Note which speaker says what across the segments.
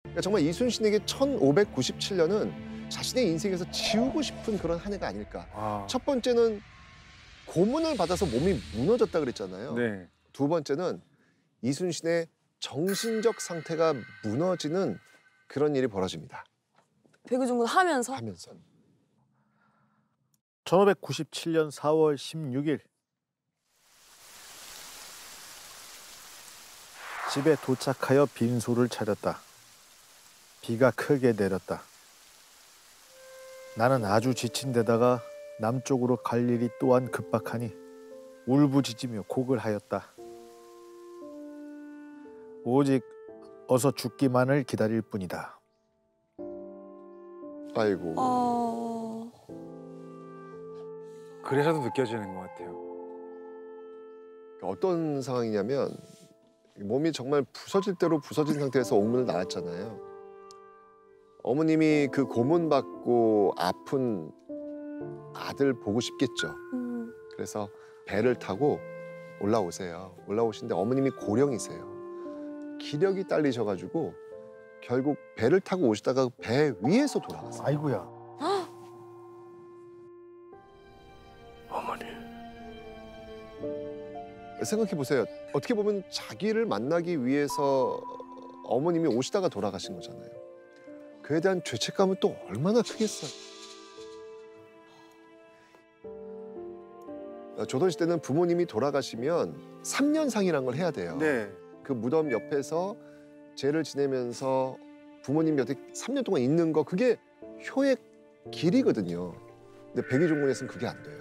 Speaker 1: 그러니까 정말 이순신에게 1597년은 자신의 인생에서 지우고 싶은 그런 한 해가 아닐까. 첫 번째는 고문을 받아서 몸이 무너졌다 그랬잖아요.
Speaker 2: 네.
Speaker 1: 두 번째는 이순신의 정신적 상태가 무너지는 그런 일이 벌어집니다.
Speaker 3: 백의종군 하면서?
Speaker 4: 1597년 4월 16일 집에 도착하여 빈소를 차렸다. 비가 크게 내렸다. 나는 아주 지친 데다가 남쪽으로 갈 일이 또한 급박하니 울부짖으며 곡을 하였다. 오직 어서 죽기만을 기다릴 뿐이다.
Speaker 1: 아이고.
Speaker 2: 그래서도 느껴지는 것 같아요.
Speaker 1: 어떤 상황이냐면 몸이 정말 부서질 대로 부서진 상태에서 옥문을 나왔잖아요. 어머님이 그 고문받고 아픈 아들 보고 싶겠죠. 그래서 배를 타고 올라오세요. 올라오시는데 어머님이 고령이세요. 기력이 딸리셔가지고 결국 배를 타고 오시다가 배 위에서 돌아가세요.
Speaker 4: 아이고야.
Speaker 2: 어머니.
Speaker 1: 생각해 보세요. 어떻게 보면 자기를 만나기 위해서 어머님이 오시다가 돌아가신 거잖아요. 그에 대한 죄책감은 또 얼마나 크겠어요. 조선시대는 부모님이 돌아가시면 3년상이라는 걸 해야 돼요.
Speaker 2: 네.
Speaker 1: 그 무덤 옆에서 제를 지내면서 부모님 곁에 3년 동안 있는 거 그게 효의 길이거든요. 근데 백의종군에서는 그게 안 돼요.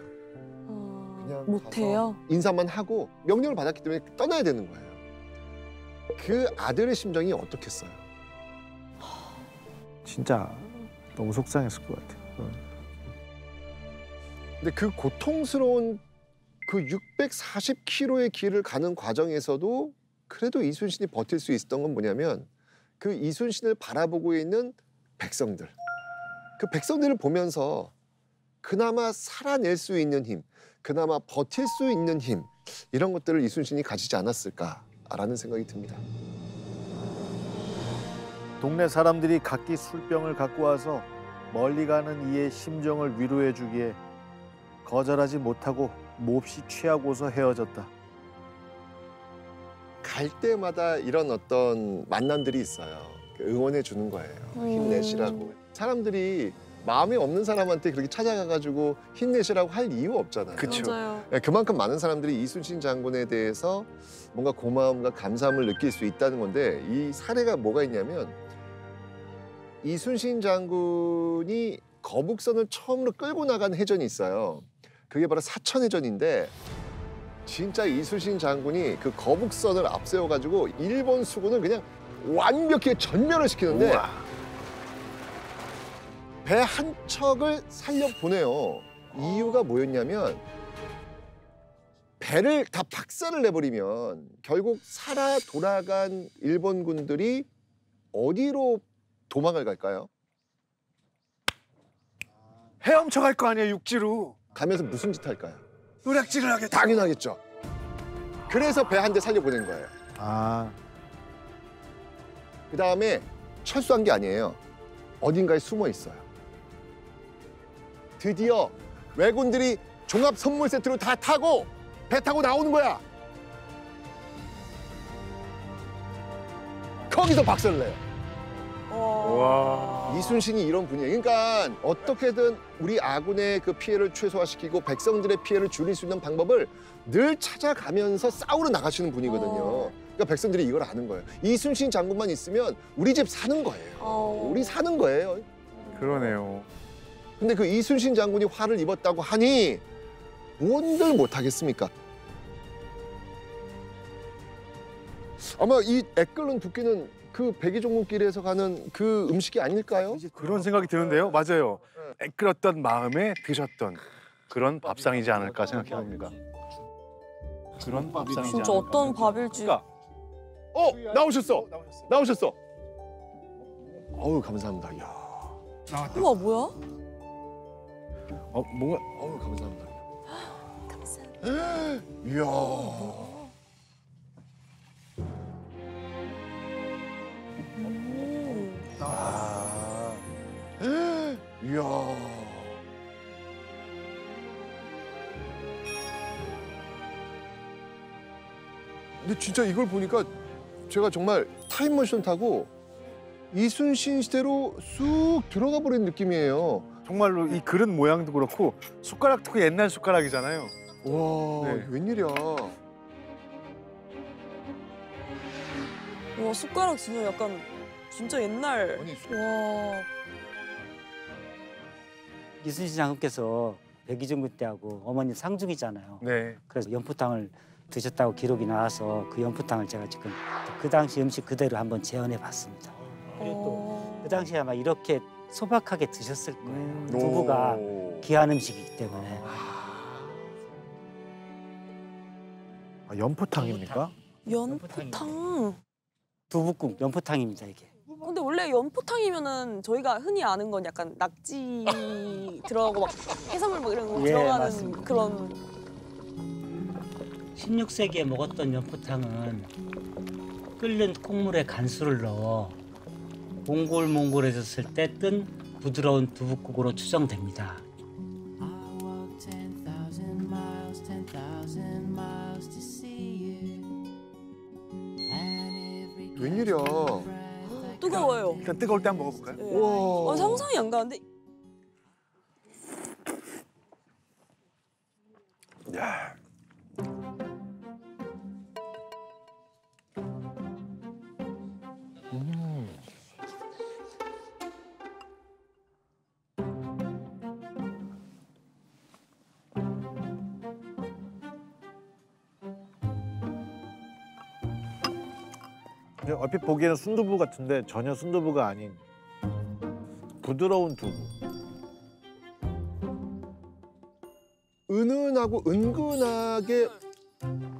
Speaker 1: 그냥
Speaker 3: 못해요?
Speaker 1: 가서 인사만 하고 명령을 받았기 때문에 떠나야 되는 거예요. 그 아들의 심정이 어떻겠어요?
Speaker 4: 진짜 너무 속상했을 것 같아요.
Speaker 1: 근데 그 고통스러운 그 640km의 길을 가는 과정에서도 그래도 이순신이 버틸 수 있었던 건 뭐냐면 그 이순신을 바라보고 있는 백성들. 그 백성들을 보면서 그나마 살아낼 수 있는 힘, 그나마 버틸 수 있는 힘 이런 것들을 이순신이 가지지 않았을까라는 생각이 듭니다.
Speaker 4: 동네 사람들이 각기 술병을 갖고 와서 멀리 가는 이의 심정을 위로해 주기에 거절하지 못하고 몹시 취하고서 헤어졌다.
Speaker 1: 갈 때마다 이런 어떤 만남들이 있어요. 응원해 주는 거예요. 힘내시라고. 사람들이 마음이 없는 사람한테 그렇게 찾아가가지고 힘내시라고 할 이유 없잖아요.
Speaker 2: 그쵸.
Speaker 3: 맞아요.
Speaker 1: 그만큼 많은 사람들이 이순신 장군에 대해서 뭔가 고마움과 감사함을 느낄 수 있다는 건데 이 사례가 뭐가 있냐면 이순신 장군이 거북선을 처음으로 끌고 나간 해전이 있어요. 그게 바로 사천해전인데 진짜 이순신 장군이 그 거북선을 앞세워가지고 일본 수군을 그냥 완벽히 전멸을 시키는데 배 한 척을 살려보내요. 이유가 뭐였냐면 배를 다 박살을 내버리면 결국 살아 돌아간 일본군들이 어디로 도망을 갈까요?
Speaker 2: 헤엄쳐 갈 거 아니에요, 육지로.
Speaker 1: 가면서 무슨 짓 할까요?
Speaker 2: 노략질을 하겠다.
Speaker 1: 당연하겠죠. 그래서 배 한 대 살려보낸 거예요. 그다음에 철수한 게 아니에요. 어딘가에 숨어 있어요. 드디어 왜군들이 종합 선물 세트로 다 타고 배 타고 나오는 거야. 거기서 박살을 내요.
Speaker 2: 와.
Speaker 1: 이순신이 이런 분이에요. 그러니까 어떻게든 우리 아군의 그 피해를 최소화시키고 백성들의 피해를 줄일 수 있는 방법을 늘 찾아가면서 싸우러 나가시는 분이거든요. 그러니까 백성들이 이걸 아는 거예요. 이순신 장군만 있으면 우리 집 사는 거예요. 우리 사는 거예요.
Speaker 2: 그러네요.
Speaker 1: 근데 그 이순신 장군이 화를 입었다고 하니 뭔들 못하겠습니까? 아마 이 애끓는 두끼는 그 백의종군길에서 가는 그 음식이 아닐까요?
Speaker 2: 그런 생각이 드는데요. 맞아요. 애끓었던 마음에 드셨던 그런 밥상이지 않을까 생각해 봅니다. 그런 밥상이지
Speaker 3: 진짜
Speaker 2: 않을까.
Speaker 3: 어떤 밥일지.
Speaker 2: 그러니까
Speaker 1: 나오셨어. 나오셨어. 어우 감사합니다. 야.
Speaker 3: 우와 뭐야?
Speaker 2: 뭔가
Speaker 1: 어우 감사합니다.
Speaker 3: 감사합니다.
Speaker 1: 이야. 근데 진짜 이걸 보니까 제가 정말 타임머신 타고 이순신 시대로 쑥 들어가 버린 느낌이에요.
Speaker 2: 정말로 이 그릇 모양도 그렇고 숟가락도 그 옛날 숟가락이잖아요.
Speaker 1: 와,
Speaker 2: 네.
Speaker 1: 웬일이야.
Speaker 3: 와 숟가락 진짜 약간 진짜 옛날.
Speaker 1: 아니,
Speaker 3: 와.
Speaker 5: 이순신 장군께서 백의종군 때하고 어머니 상중이잖아요.
Speaker 2: 네.
Speaker 5: 그래서 연포탕을 드셨다고 기록이 나와서 그 연포탕을 제가 지금 그 당시 음식 그대로 한번 재현해 봤습니다. 그리고 그 당시에 아마 이렇게 소박하게 드셨을 거예요. 두부가 귀한 음식이기 때문에.
Speaker 4: 아, 연포탕입니까?
Speaker 3: 연포탕.
Speaker 5: 두부국 연포탕입니다 이게.
Speaker 3: 근데 원래 연포탕이면은 저희가 흔히 아는 건 약간 낙지 들어가고 막 해산물 막 이런 거
Speaker 5: 예,
Speaker 3: 들어가는
Speaker 5: 맞습니다.
Speaker 3: 그런.
Speaker 5: 16세기에 먹었던 연포탕은 끓는 콩물에 간수를 넣어 몽골해졌을 때 뜬 부드러운 두부국으로 추정됩니다.
Speaker 1: 웬일이야.
Speaker 3: 뜨거워요.
Speaker 2: 일단 뜨거울 때 한번 먹어볼까요?
Speaker 3: 네.
Speaker 1: 와.
Speaker 3: 상상이 안 가는데.
Speaker 2: 야.
Speaker 4: 근데 얼핏 보기에는 순두부 같은데 전혀 순두부가 아닌 부드러운 두부.
Speaker 1: 은은하고 은근하게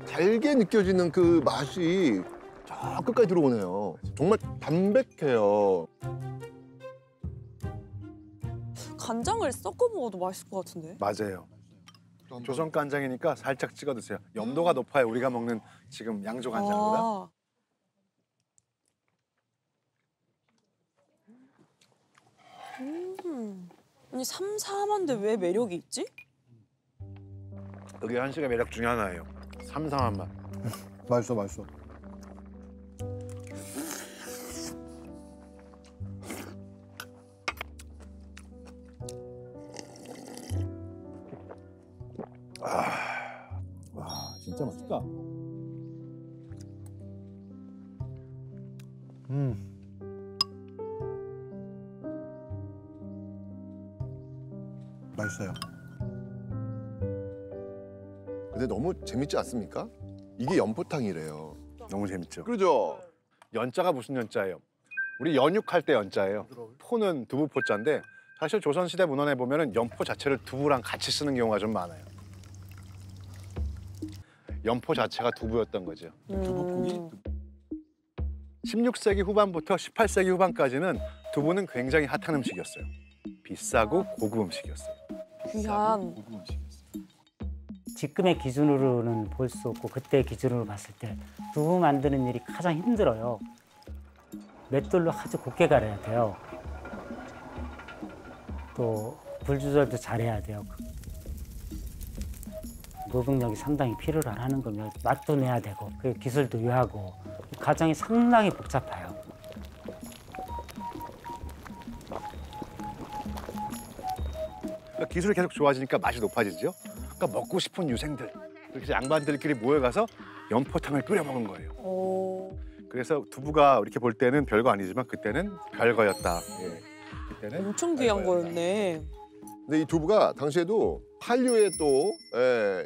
Speaker 1: 달게 느껴지는 그 맛이 저 끝까지 들어오네요. 정말 담백해요.
Speaker 3: 간장을 섞어 먹어도 맛있을 것 같은데.
Speaker 2: 맞아요. 조선 간장이니까 살짝 찍어 드세요. 염도가 높아요. 우리가 먹는 지금 양조 간장보다.
Speaker 3: 아. 아니 삼삼한데 왜 매력이 있지?
Speaker 2: 그게 한식의 매력 중에 하나예요. 삼삼한 맛.
Speaker 4: 맛있어, 맛있어.
Speaker 6: 와 진짜 맛있다.
Speaker 4: 맛있어요.
Speaker 1: 근데 너무 재밌지 않습니까? 이게 연포탕이래요.
Speaker 2: 너무 재밌죠.
Speaker 1: 그러죠?
Speaker 2: 연자가 무슨 연자예요? 우리 연육할 때 연자예요. 포는 두부포자인데 사실 조선시대 문헌에 보면은 연포 자체를 두부랑 같이 쓰는 경우가 좀 많아요. 연포 자체가 두부였던 거죠.
Speaker 6: 두부국이
Speaker 2: 16세기 후반부터 18세기 후반까지는 두부는 굉장히 핫한 음식이었어요. 비싸고 고급 음식이었어요.
Speaker 3: 귀한.
Speaker 6: 고급 음식이었어.
Speaker 5: 지금의 기준으로는 볼 수 없고 그때 기준으로 봤을 때 두부 만드는 일이 가장 힘들어요. 맷돌로 아주 곱게 갈아야 돼요. 또 불 조절도 잘해야 돼요. 노동력이 상당히 필요로 하는 거면 맛도 내야 되고 그 기술도 요하고 과정이 상당히 복잡해요.
Speaker 2: 그러니까 기술이 계속 좋아지니까 맛이 높아지죠. 그러니까 먹고 싶은 유생들, 그렇게 양반들끼리 모여가서 연포탕을 끓여 먹은 거예요.
Speaker 3: 오.
Speaker 2: 그래서 두부가 이렇게 볼 때는 별거 아니지만 그때는 별거였다. 예. 그때는
Speaker 3: 엄청 귀한 거였네.
Speaker 1: 근데 이 두부가 당시에도 한류에 또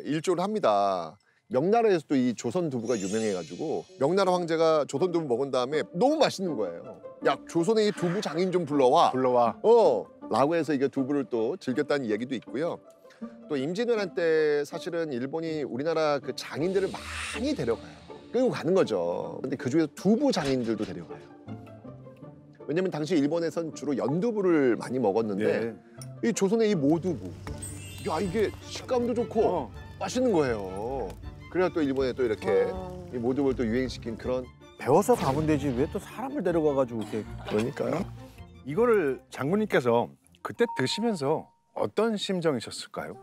Speaker 1: 일조를 합니다. 명나라에서 또 이 조선 두부가 유명해가지고 명나라 황제가 조선 두부 먹은 다음에 너무 맛있는 거예요. 야, 조선의 이 두부 장인 좀 불러와. 라고 해서 이게 두부를 또 즐겼다는 얘기도 있고요. 또 임진왜란 때 사실은 일본이 우리나라 그 장인들을 많이 데려가요. 끌고 가는 거죠. 근데 그중에서 두부 장인들도 데려가요. 왜냐면 당시 일본에선 주로 연두부를 많이 먹었는데 이 조선의 이 모두부, 야 이게 식감도 좋고 맛있는 거예요. 그래야 또 일본에 또 이렇게 이 모두부를 또 유행시킨 그런.
Speaker 4: 배워서 가면 되지 왜 또 사람을 데려가가지고 이렇게.
Speaker 1: 그러니까요.
Speaker 2: 이거를 장군님께서 그때 드시면서 어떤 심정이셨을까요?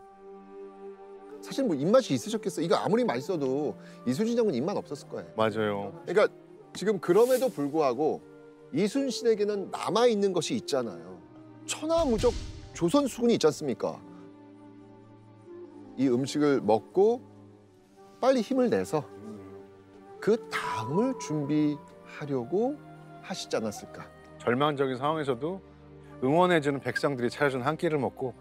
Speaker 1: 사실 뭐 입맛이 있으셨겠어. 이거 아무리 맛있어도 이순신 장군 입맛 없었을 거예요.
Speaker 2: 맞아요.
Speaker 1: 그러니까 지금 그럼에도 불구하고 이순신에게는 남아 있는 것이 있잖아요. 천하무적 조선 수군이 있지 않습니까? 이 음식을 먹고 빨리 힘을 내서 그 다음을 준비하려고 하시지 않았을까?
Speaker 2: 절망적인 상황에서도 응원해주는 백성들이 차려준 한 끼를 먹고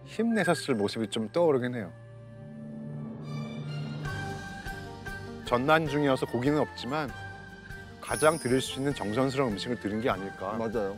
Speaker 2: 힘내셨을 모습이 좀 떠오르긴 해요. 전난 중이어서 고기는 없지만 가장 드릴 수 있는 정성스러운 음식을 드린 게 아닐까.
Speaker 1: 맞아요.